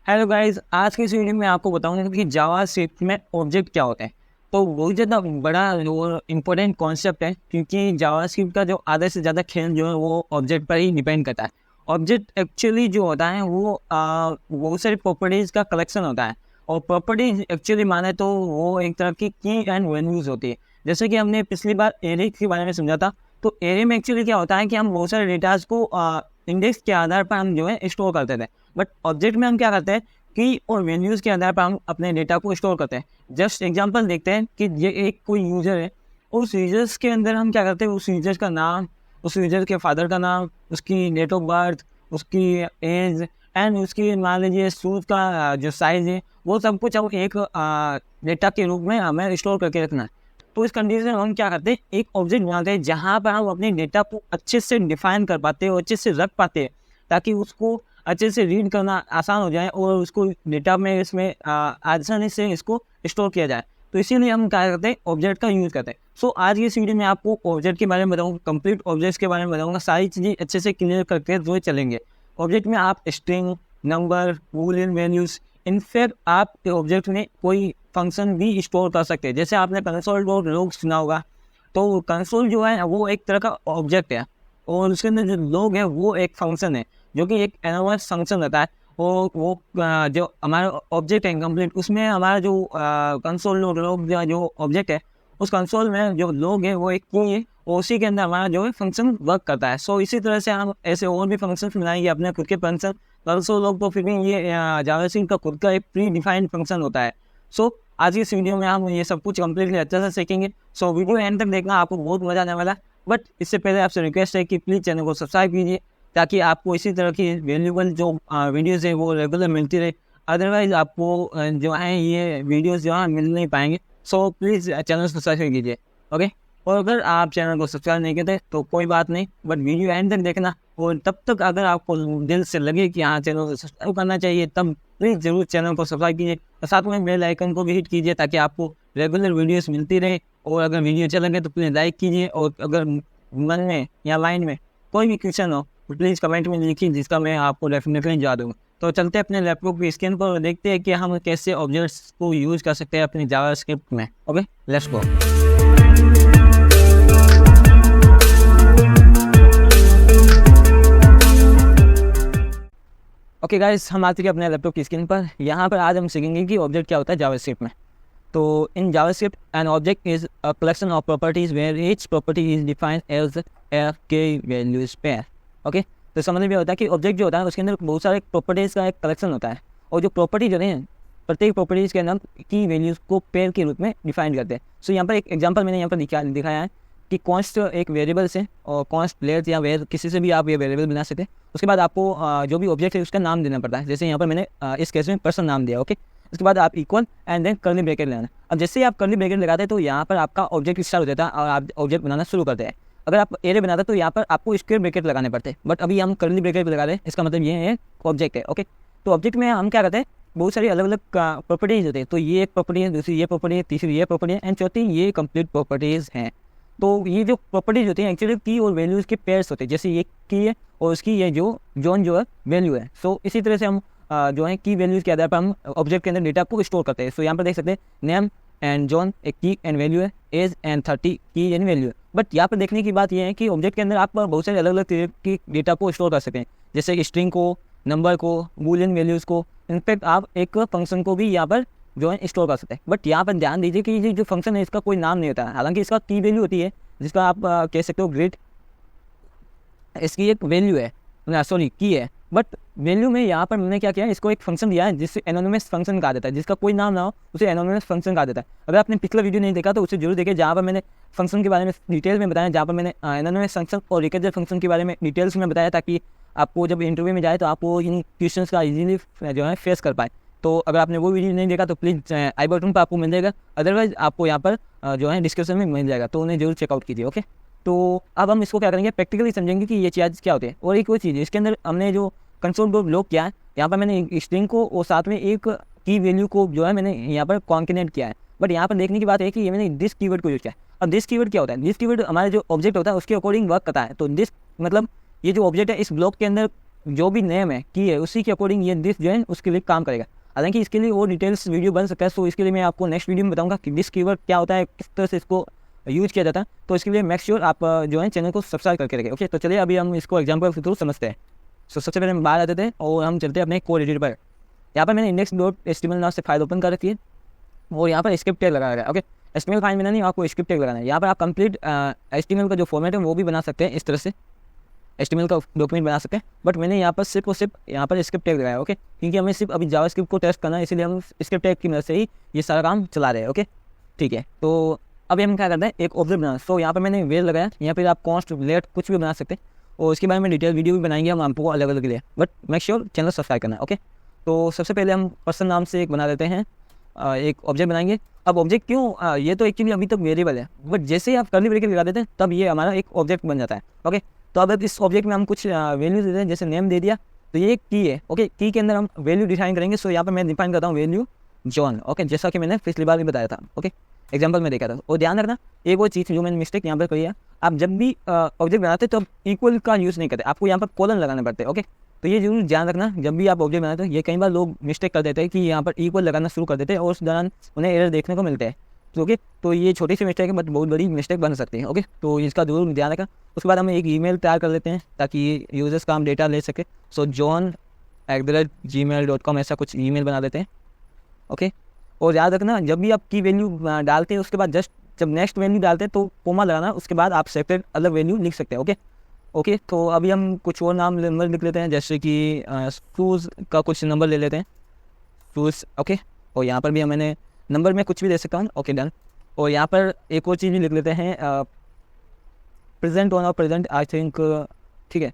Hello guys, आज की इस वीडियो में आपको बताऊंगा कि जावास्क्रिप्ट में ऑब्जेक्ट क्या होता है। तो बहुत ज़्यादा बड़ा और इम्पोर्टेंट कॉन्सेप्ट है, क्योंकि जावास्क्रिप्ट का जो आधे से ज़्यादा खेल जो है वो ऑब्जेक्ट पर ही डिपेंड करता है। ऑब्जेक्ट एक्चुअली जो होता है वो बहुत सारी प्रॉपर्टीज़ का कलेक्शन होता है, और प्रॉपर्टीज एक्चुअली माने तो वो एक तरह की एंड वैल्यूज़ होती है। जैसे कि हमने पिछली बार एरे के बारे में समझा था, तो एरे में एक्चुअली क्या होता है कि हम बहुत सारे डेटाज को इंडेक्स के आधार पर हम जो है स्टोर करते थे। बट ऑब्जेक्ट में हम क्या करते हैं की और वैल्यूज़ के आधार पर हम अपने डेटा को स्टोर करते हैं। जस्ट एग्जांपल देखते हैं कि ये एक कोई यूज़र है, उस यूज़र्स के अंदर हम क्या करते हैं, उस यूज़र का नाम, उस यूज़र के फादर का नाम, उसकी डेट ऑफ बर्थ, उसकी एज एंड उसकी मान लीजिए शूज़ का जो साइज़ है, वो सब कुछ हम एक डेटा के रूप में हमें स्टोर करके रखना है। तो इस कंडीशन में हम क्या करते हैं, एक ऑब्जेक्ट बनाते हैं जहाँ पर हम अपने डेटा को अच्छे से डिफाइन कर पाते हैं और अच्छे से रख पाते हैं, ताकि उसको अच्छे से रीड करना आसान हो जाए और उसको डेटा में इसमें आसानी से इसको स्टोर किया जाए। तो इसीलिए हम क्या करते हैं, ऑब्जेक्ट का यूज़ करते हैं। सो आज की इस वीडियो में आपको ऑब्जेक्ट के बारे में बताऊँगा, कंप्लीट ऑब्जेक्ट्स के बारे में बताऊँगा, सारी चीज़ें अच्छे से क्लियर करके जो चलेंगे। ऑब्जेक्ट में आप string, number, Boolean values, in fact आप ऑब्जेक्ट में कोई फंक्शन भी स्टोर कर सकते हैं। जैसे आपने कंसोल डॉट लॉग सुना होगा, तो कंसोल जो है वो एक तरह का ऑब्जेक्ट है, और उसके अंदर जो लॉग है वो एक फंक्शन है जो कि एक एनोमस फंक्शन रहता है। और वो जो हमारा ऑब्जेक्ट है कंप्लीट, उसमें हमारा जो कंसोल लॉग जो ऑब्जेक्ट है, उस कंसोल में जो लॉग है वो एक की है, और उसी के अंदर हमारा जो है फंक्शन वर्क करता है। सो इसी तरह से हम ऐसे और भी फंक्शन बनाएंगे अपने खुद के फंक्शन। कंसोल लॉग तो फिर भी ये जावास्क्रिप्ट का खुद का एक प्री डिफाइंड फंक्शन होता है। सो आज की इस वीडियो में हम ये सब कुछ कम्प्लीटली अच्छे से सीखेंगे। सो वीडियो एंड तक देखना, आपको बहुत मजा आने वाला है। बट इससे पहले आपसे रिक्वेस्ट है कि प्लीज़ चैनल को सब्सक्राइब कीजिए, ताकि आपको इसी तरह की वैल्यूबल जो वीडियोज़ है वो रेगुलर मिलती रहे। अदरवाइज़ आपको जो है ये वीडियोज़ जो है मिल नहीं पाएंगे। सो प्लीज़ चैनल को सब्सक्राइब कीजिए, ओके। और अगर आप चैनल को सब्सक्राइब नहीं करते तो कोई बात नहीं, बट वीडियो एंड तक देखना। और तब तक अगर आपको दिल से लगे कि हाँ चैनल को सब्सक्राइब करना चाहिए, तब प्लीज़ ज़रूर चैनल को सब्सक्राइब कीजिए, और साथ में बेल आइकन को भी हिट कीजिए, ताकि आपको रेगुलर वीडियोस मिलती रहे। और अगर वीडियो अच्छा लगे तो प्लीज़ लाइक कीजिए, और अगर मन में या माइंड में कोई भी क्वेश्चन हो तो प्लीज़ कमेंट में लिखिए, जिसका मैं आपको डेफिनेटली जवाब दूँगा। तो चलते हैं अपने लैपटॉप की स्क्रीन पर और देखते हैं कि हम कैसे ऑब्जेक्ट्स को यूज़ कर सकते हैं अपनी जावास्क्रिप्ट में। Okay, let's go. Okay guys, हम आ चुके अपने लैपटॉप की स्क्रीन पर। यहाँ पर आज हम सीखेंगे कि ऑब्जेक्ट क्या होता है जावास्क्रिप्ट में। तो in JavaScript an object is a collection of properties where each property is defined as a key values pair. Okay, तो समझ में होता है कि ऑब्जेक्ट जो होता है उसके अंदर बहुत सारे प्रॉपर्टीज़ का एक कलेक्शन होता है, और जो प्रॉपर्टी जो है प्रत्येक प्रॉपर्टीज़ के अंदर की वैल्यूज़ को पेयर के रूप में डिफाइन करते हैं। सो यहाँ पर एक एग्जांपल मैंने यहाँ पर दिखाया है कि कॉन्स्ट एक वेरिएबल से, और कॉन्स्ट प्लेयर या वेर किसी से भी आप ये वेरिएबल बना सकते हैं। उसके बाद आपको जो भी ऑब्जेक्ट है उसका नाम देना पड़ता है। जैसे यहाँ पर मैंने इस केस में पर्सन नाम दिया, ओके। उसके बाद आप equal and then curly bracket लगाना। अब जैसे ही आप कर्ली ब्रैकेट लगाते हैं तो यहाँ पर आपका ऑब्जेक्ट स्टार्ट हो जाता है और आप ऑब्जेक्ट बनाना शुरू करते हैं। अगर आप एरे बनाते तो यहाँ पर आपको स्क्वायर ब्रैकेट लगाने पड़ते हैं, बट अभी हम कर्ली ब्रैकेट लगा रहे हैं, इसका मतलब ये है ऑब्जेक्ट है, ओके। तो ऑब्जेक्ट में हम क्या करते हैं, बहुत सारी अलग अलग प्रॉपर्टीज होते हैं। तो ये एक प्रॉपर्टी है, दूसरी ये प्रॉपर्टी है, तीसरी ये प्रॉपर्टी है, एंड चौथी ये कंप्लीट प्रॉपर्टीज हैं। तो ये जो प्रॉपर्टीज होती हैं एक्चुअली की और वैल्यूज़ के पेयर्स होते हैं। जैसे ये की है और उसकी ये जो है वैल्यू है। सो इसी तरह से हम जो है की वैल्यूज़ के आधार पर हम ऑब्जेक्ट के अंदर डेटा को स्टोर करते हैं। सो यहाँ पर देख सकते हैं नेम एंड जॉन एक की एंड वैल्यू है, एज एंड 30 की एंड वैल्यू है। बट यहाँ पर देखने की बात यह है कि ऑब्जेक्ट के अंदर आप बहुत सारे अलग अलग तरह की डेटा को स्टोर कर सकते हैं, जैसे स्ट्रिंग को, नंबर को, बूलियन वैल्यूज़ को। इनफैक्ट आप एक फंक्शन को भी यहाँ पर जो है स्टोर कर सकते हैं। बट यहाँ पर ध्यान दीजिए कि ये जो फंक्शन है इसका कोई नाम नहीं होता है। हालांकि इसका की वैल्यू होती है, जिसका आप कह सकते हो ग्रेड, इसकी एक वैल्यू है, सॉरी की है। बट वैल्यू में यहाँ पर मैंने क्या किया, इसको एक फंक्शन दिया है जिससे एनोनिमस फंक्शन कहा जाता है। जिसका कोई नाम ना हो उसे एनोनिमस फंक्शन कहा जाता है। अगर आपने पिछला वीडियो नहीं देखा तो उसे जरूर देखें, जहाँ पर मैंने फंक्शन के बारे में डिटेल में बताया, जहाँ पर मैंने एनोनिमस फंक्शन और रिकर्सिव फंक्शन के बारे में डिटेल्स में बताया, ताकि आपको जब इंटरव्यू में जाए तो आपको इन क्वेश्चन का ईजिली जो है फेस कर पाए। तो अगर आपने वो वीडियो नहीं देखा तो प्लीज़ आई बटन पर आपको मिल जाएगा, अदरवाइज आपको यहाँ पर जो है डिस्क्रिप्शन में मिल जाएगा, तो उन्हें जरूर चेकआउट कीजिए, ओके। तो अब हम इसको क्या करेंगे, प्रैक्टिकली समझेंगे कि ये चीज़ क्या होती है। और एक और चीज़, इसके अंदर हमने जो कंसोल डॉट लॉग किया है, यहाँ पर मैंने एक स्ट्रिंग को और साथ में एक की वैल्यू को जो है मैंने यहाँ पर कॉन्केनेट किया है। बट यहाँ पर देखने की बात है कि ये मैंने दिस कीवर्ड को यूज़ किया है। अब दिस कीवर्ड क्या होता है, दिस कीवर्ड हमारे जो ऑब्जेक्ट होता है उसके अकॉर्डिंग वर्क करता है। तो दिस मतलब ये जो ऑब्जेक्ट है इस ब्लॉक के अंदर जो भी नेम है की है उसी के अकॉर्डिंग ये दिस जो है उसके लिए काम करेगा। हालांकि इसके लिए वो डिटेल्स वीडियो बन सकता है, सो इसके लिए मैं आपको नेक्स्ट वीडियो में बताऊंगा कि दिस कीवर्ड क्या होता है, किस तरह से इसको यूज किया जाता है। तो इसके लिए मेक श्योर आप जो है चैनल को सब्सक्राइब करके रखें। ओके, तो चलिए अभी हम इसको एग्जाम्पल के थ्रू समझते हैं। सो सबसे पहले हम बाहर आते थे और हम चलते हैं अपने कोड एडिटर पर। यहाँ पर मैंने index.html नाम से फाइल ओपन कर रखी है और यहाँ पर स्क्रिप्ट टैग लगा रहा है। ओके, HTML फाइल में नहीं, आपको स्क्रिप्ट टैग लगाना है। यहाँ पर आप कंप्लीट HTML का जो फॉर्मेट है वो भी बना सकते हैं, इस तरह से HTML का डॉक्यूमेंट बना सकते हैं, बट मैंने यहाँ पर सिर्फ और सिर्फ यहाँ पर स्क्रिप्ट टैग लगाया। ओके, क्योंकि हमें सिर्फ अभी जावास्क्रिप्ट को टेस्ट करना है, इसलिए हम स्क्रिप्ट टैग की मदद से ही ये सारा काम चला रहे हैं। ओके, ठीक है। तो अभी हम क्या करते हैं, एक ऑब्जेक्ट बनाना। सो यहाँ पर मैंने वेल लगाया, यहाँ पर आप कॉन्स्ट लेट कुछ भी बना सकते हैं और उसके बारे में डिटेल वीडियो भी बनाएंगे हम आपको अलग अलग लिए, but make sure channel subscribe करना है। ओके, तो सबसे पहले हम पर्सन नाम से एक बना देते हैं, एक ऑब्जेक्ट बनाएंगे। अब ऑब्जेक्ट क्यों, ये तो एक्चुअली अभी तक वेरिएबल है, बट जैसे ही आप कर्ली ब्रैकेट लगा देते हैं तब ये हमारा एक ऑब्जेक्ट बन जाता है। ओके, तो अब इस ऑब्जेक्ट में हम कुछ वैल्यू देते हैं, जैसे नेम दे दिया तो ये एक की है। ओके, की के अंदर हम वैल्यू डिफाइन करेंगे। सो यहाँ पर मैं डिफाइन करता हूँ वैल्यू जॉन। ओके, जैसा कि मैंने पिछली बार भी बताया था। ओके, एग्जाम्पल में देखा था। और ध्यान रखना एक वो चीज़ जो मैंने मिस्टेक यहाँ पर करी है, आप जब भी ऑब्जेक्ट बनाते तो इक्वल का यूज़ नहीं करते, आपको यहाँ पर कॉलन लगाने पड़ते हैं। ओके, तो ये जरूर ध्यान रखना जब भी आप ऑब्जेक्ट बनाते हो। ये कई बार लोग मिस्टेक कर देते हैं कि यहाँ पर इक्वल लगाना शुरू कर देते हैं और उस दौरान उन्हें एरर देखने को मिलते हैं। तो ओके, तो ये छोटी सी मिस्टेक है बट बहुत बड़ी मिस्टेक बन सकती है। ओके, तो इसका जरूर ध्यान रखना। उसके बाद हम एक ईमेल तैयार कर लेते हैं ताकि यूजर्स का हम डेटा ले सके। सो john@gmail.com ऐसा कुछ ईमेल बना देते हैं। ओके, और याद रखना जब भी आप की वैल्यू डालते हैं उसके बाद जस्ट जब नेक्स्ट वैल्यू डालते हैं तो कोमा लगाना, उसके बाद आप सेपरेट अलग वैल्यू लिख सकते हैं। ओके ओके, तो अभी हम कुछ और नाम नंबर लिख लेते हैं, जैसे कि शूज़ का कुछ नंबर ले लेते हैं, शूज़। ओके, और यहाँ पर भी मैंने नंबर में कुछ भी दे सकता हूँ। Okay, done. और यहाँ पर एक और चीज़ भी लिख लेते हैं, प्रेजेंट ऑन और प्रेजेंट आई थिंक, ठीक है।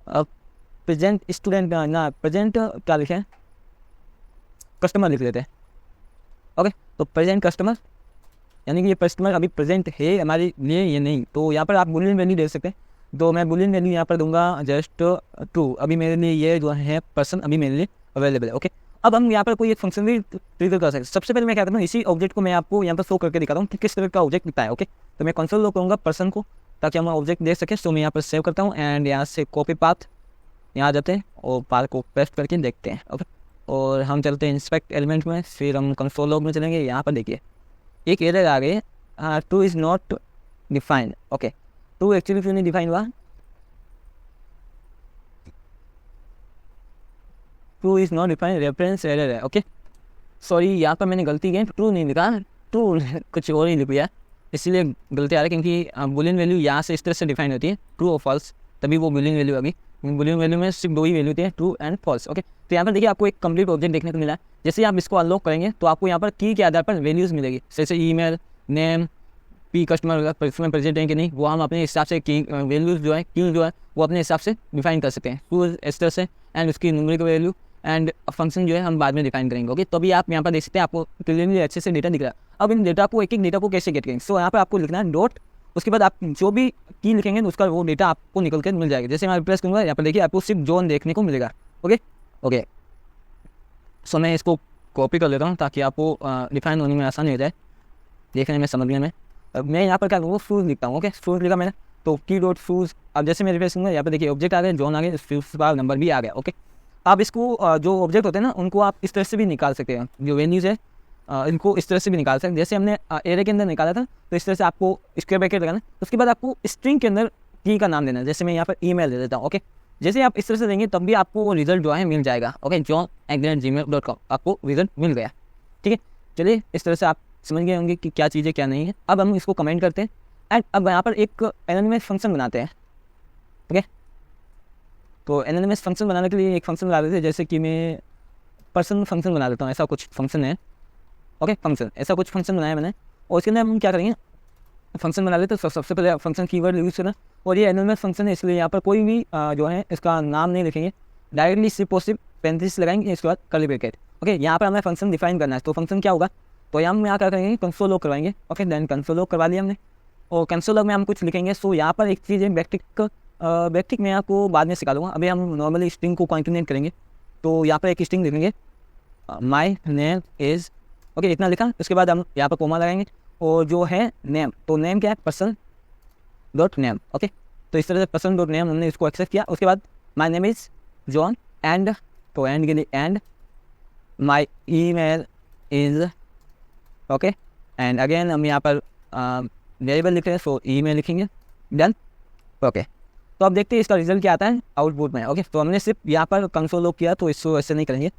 अब प्रेजेंट स्टूडेंट ना, प्रेजेंट क्या लिखें, कस्टमर लिख लेते हैं। ओके, तो प्रेजेंट कस्टमर यानी कि ये कस्टमर अभी प्रेजेंट है हमारे लिए, ये नहीं। तो यहाँ पर आप बुलियन वैल्यू दे सकते हैं। तो मैं बुलियन वैल्यू यहाँ पर दूंगा जस्ट ट्रू। अभी मेरे लिए ये जो है पर्सन अभी मेरे लिए अवेलेबल है। ओके, अब हम यहाँ पर कोई एक फंक्शन भी ट्रिगर कर सकते हैं। सबसे पहले मैं क्या करता हूँ, इसी ऑब्जेक्ट को मैं आपको यहाँ पर शो करके दिखाता हूँ कि किस तरह का ऑब्जेक्ट दिखता है। ओके, तो मैं कंसोल लॉक करूँगा पर्सन को ताकि हम ऑब्जेक्ट देख सकें। तो मैं यहाँ पर सेव करता हूँ एंड यहाँ से कॉपी पाथ यहाँ जाते हैं और पाथ को पेस्ट करके देखते हैं। ओके, और हम चलते हैं इंस्पेक्ट एलिमेंट में, फिर हम कंसोल लॉग में चलेंगे। यहाँ पर देखिए एक एरर आ गई, two is not defined. Okay, two actually क्यों नहीं डिफाइन हुआ, two is not defined reference error है। ओके, सॉरी यहाँ पर मैंने गलती की, ट्रू नहीं लिखा, ट्रू कुछ और ही लिख दिया, इसलिए गलती आ रही है। क्योंकि बुलियन वैल्यू यहाँ से इस तरह से डिफाइन होती है, ट्रू और फॉल्स, तभी वो बुलियन वैल्यू आ गई। बुलियन वैल्यू में सिर्फ दो ही वैल्यू होती है, ट्रू एंड फॉल्स। ओके, तो यहाँ पर देखिए आपको एक कंप्लीट ऑब्जेक्ट देखने को मिला है। जैसे ही आप इसको अनलॉक करेंगे तो आपको यहाँ पर की के आधार पर वैल्यूज़ मिलेगी, जैसे ईमेल, नेम, पी कस्टमर इसमें प्रेजेंट है कि नहीं, वो हम अपने हिसाब से की वैल्यूज़ जो है, की जो है वो अपने हिसाब से डिफाइन कर सकते हैं, टू इस तरह से, एंड उसकी न्यूमेरिकल वैल्यू एंड फंक्शन जो है हम बाद में डिफाइन करेंगे। ओके, तो अभी आप यहाँ पर देख सकते हैं आपको क्लियरली अच्छे से डेटा दिख रहा है। अब इन डेटा को एक एक डेटा को कैसे गेट करेंगे, सो यहाँ पर आपको लिखना है डॉट, उसके बाद आप जो भी की लिखेंगे उसका वो डेटा आपको निकल कर मिल जाएगा। जैसे मैं रिप्लेस करूँगा यहाँ पर देखिए आपको सिर्फ जोन देखने को मिलेगा। ओके ओके, सो मैं इसको कॉपी कर लेता हूँ ताकि आपको डिफाइन होने में आसानी हो जाए, देखने में समझने में। अब मैं यहाँ पर क्या करूँगा, शूज़ लिखता हूँ। ओके, शूज़ लिखा मैंने, तो की डॉट शूज़। अब जैसे मैं रिप्लेस करूँगा यहाँ पर देखिए ऑब्जेक्ट आ गया, जोन आ गया, शूज़ का नंबर भी आ गया। ओके, आप इसको जो ऑब्जेक्ट होते हैं ना उनको आप इस तरह से भी निकाल सकते हैं, जो वैल्यूज़ है इनको इस तरह से भी निकाल सकते हैं। जैसे हमने एरे के अंदर निकाला था तो इस तरह से आपको स्क्वायर ब्रैकेट लगाना, उसके बाद आपको स्ट्रिंग के अंदर की का नाम देना है। जैसे मैं यहाँ पर ईमेल दे देता हूँ। ओके, जैसे आप इस तरह से देंगे तब भी आपको वो रिजल्ट जो है मिल जाएगा। ओके, john@gmail.com आपको रिजल्ट मिल गया। ठीक है, चलिए इस तरह से आप समझ गए होंगे कि क्या चीज़ें क्या नहीं है। अब हम इसको कमेंट करते हैं एंड अब यहाँ पर एक एनोनिमस फंक्शन बनाते हैं। ओके, तो एनोनिमस फंक्शन बनाने के लिए एक फंक्शन बना देते हैं, जैसे कि मैं पर्सन फंक्शन बना देता हूँ, ऐसा कुछ फंक्शन है। ओके, फंक्शन ऐसा कुछ फंक्शन बनाया मैंने, और इसके अंदर हम क्या करेंगे, फंक्शन बना लेते तो सबसे पहले फंक्शन कीवर्ड यूज़ करना। और ये एनोनिमस फंक्शन है इसलिए यहाँ पर कोई भी जो है इसका नाम नहीं लिखेंगे, डायरेक्टली सिर्फ और सिर्फ पेरेंथेसिस लगाएंगे, इसके बाद कर्ली ब्रैकेट। ओके, यहाँ पर हमें फंक्शन डिफाइन करना है, तो फंक्शन क्या होगा, तो यहाँ हम यहाँ क्या करेंगे, कंसोल लॉग करवाएंगे। ओके, देन कंसोल लॉग करवा लिया हमने, और कंसोल लॉग में हम कुछ लिखेंगे। सो यहाँ पर एक चीज़ है बैकटिक मैं आपको बाद में सिखा दूँगा, अभी हम नॉर्मली स्ट्रिंग को कॉन्टिनेट करेंगे। तो यहाँ पर एक स्ट्रिंग लिखेंगे, माई नेम इज़, ओके इतना लिखा। उसके बाद हम यहाँ पर कोमा लगाएंगे, और जो है नेम, तो नेम क्या है, पर्सन डॉट नेम। ओके, तो इस तरह से पर्सन डॉट नेम हमने इसको एक्सेप्ट किया। उसके बाद my name is John and, तो एंड के लिए and my email is, okay, and again हम यहाँ पर वेरिएबल लिख रहे हैं, सो ईमेल लिखेंगे, डन, ओके। तो अब देखते हैं इसका रिजल्ट क्या आता है आउटपुट में, ओके। तो हमने सिर्फ यहाँ पर कंसोल लॉग किया, तो इसको ऐसे नहीं करेंगे,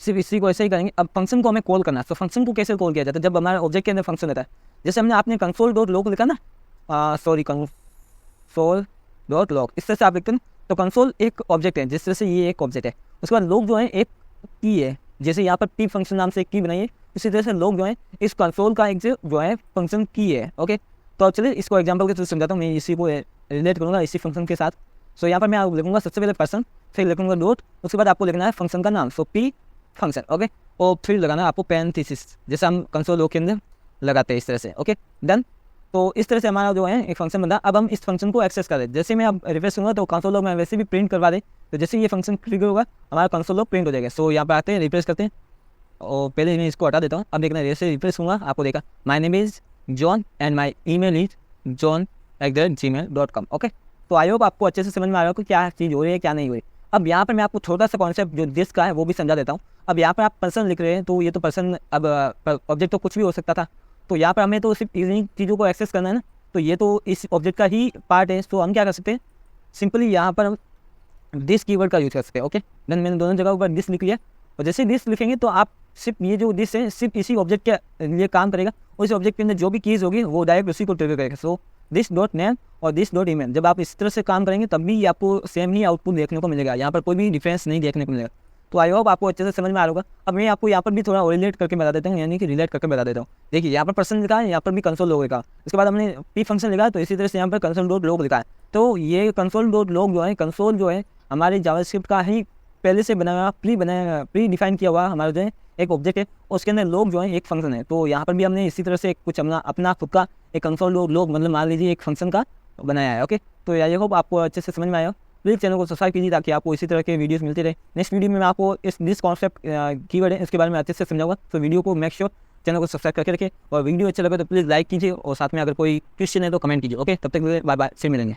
सिर्फ इसी को ऐसे ही करेंगे। अब फंक्शन को हमें कॉल करना है, तो फंक्शन को कैसे कॉल किया जाता है, जब हमारे ऑब्जेक्ट के अंदर फंक्शन रहता है, जैसे हमने आपने कंसोल डॉट लॉग लिखा ना, सॉरी कंसोल डॉट लॉग, इस तरह से आप लिखते हैं। तो कंसोल एक ऑब्जेक्ट है, जिस तरह से ये एक ऑब्जेक्ट है, उसके बाद लॉग जो है एक की है, जैसे यहाँ पर पी फंक्शन नाम से एक की बनाइए, इसी तरह से लॉग जो है इस कंसोल का एक जो है फंक्शन की है, ओके। तो अब चलिए इसको एग्जांपल के थ्रू समझाता हूँ, मैं इसी को रिलेट करूँगा इसी फंक्शन के साथ। सो यहाँ पर मैं लिखूँगा सबसे पहले पर्सन, फिर लिखूँगा डॉट, उसके बाद आपको लिखना है फंक्शन का नाम, सो पी फंक्शन, ओके, और फिर लगाना है आपको पैरेंथेसिस, जैसे हम कंसोल लॉग के अंदर लगाते हैं इस तरह से, ओके, डन। तो इस तरह से हमारा जो है एक फंक्शन बना। अब हम इस फंक्शन को एक्सेस करें, जैसे मैं अब रिफ्रेश करूँगा तो कंसोल लॉग में वैसे भी प्रिंट करवा दे, तो जैसे ये फंक्शन ट्रिगर होगा हमारा कंसोल लॉग प्रिंट हो जाएगा। सो यहाँ पर आते हैं, रिफ्रेश करते हैं, और पहले मैं इसको हटा देता हूँ। अब देखना जैसे रिफ्रेश होगा आपको देखा my name is John and my email is john@gmail.com, okay. तो आई होप आपको अच्छे से समझ में आ रहा हो कि क्या चीज़ हो रही है क्या नहीं हो रही। अब यहाँ पर मैं आपको छोटा सा कॉन्सेप्ट जो दिस का है वो भी समझा देता हूँ। अब यहाँ पर आप पर्सन लिख रहे हैं, तो ये तो पर्सन, अब ऑब्जेक्ट तो कुछ भी हो सकता था, तो यहाँ पर हमें तो सिर्फ इन्हीं चीज़ों को एक्सेस करना है ना, तो ये तो इस ऑब्जेक्ट का ही पार्ट है। तो हम क्या कर सकते हैं, सिंपली यहाँ पर हम दिस कीवर्ड का यूज़ कर सकते हैं, ओके, देन मैंने दोनों जगह पर दिस लिख लिया, और जैसे दिस लिखेंगे तो आप सिर्फ ये जो दिस है सिर्फ इसी ऑब्जेक्ट के लिए काम करेगा, और इस ऑब्जेक्ट के अंदर जो भी कीज़ होगी वो डायरेक्ट उसी को ट्रिगर करेगा। सो दिस डॉट नेम और दिस डॉट ईमेल, जब आप इस तरह से काम करेंगे तब भी आपको सेम ही आउटपुट देखने को मिलेगा, यहाँ पर कोई भी डिफरेंस नहीं देखने को मिलेगा। तो आई होप आपको अच्छे से समझ में आ रहा होगा। अब मैं आपको यहाँ पर भी थोड़ा रिलेट करके बता देता हूँ, यानी कि रिलेट करके बता देता हूँ। देखिए यहाँ पर पर्सन लिखा है, यहाँ पर भी कंसोल लॉग लिखा है, इसके बाद हमने पी फंक्शन लिखा है, तो इसी तरह से यहाँ पर कंसोल डॉट लॉग लिखा है। तो ये कंसोल डॉट लॉग जो है, कंसोल जो है हमारे जावास्क्रिप्ट का ही पहले से बनाया प्री डिफाइन किया हुआ हमारा जो है एक ऑब्जेक्ट है, उसके अंदर लॉग जो है एक फंक्शन है। तो यहाँ पर भी हमने इसी तरह से कुछ अपना खुद का एक कंसोल लॉग मतलब मान लीजिए एक फंक्शन का बनाया है, ओके। तो आई होप आपको अच्छे से समझ में आया। प्लीज़ चैनल को सब्सक्राइब कीजिए ताकि आपको इसी तरह के वीडियोस मिलते रहे। नेक्स्ट वीडियो में मैं आपको दिस कॉन्सेप्ट कीवर्ड है इसके बारे में अच्छे से समझाऊंगा। तो वीडियो को मेक श्योर चैनल को सब्सक्राइब करके रखें, और वीडियो अच्छा लगे तो प्लीज़ लाइक कीजिए, और साथ में अगर कोई क्वेश्चन है तो कमेंट कीजिए, ओके। तब तक बाय बाय, फिर मिलेंगे।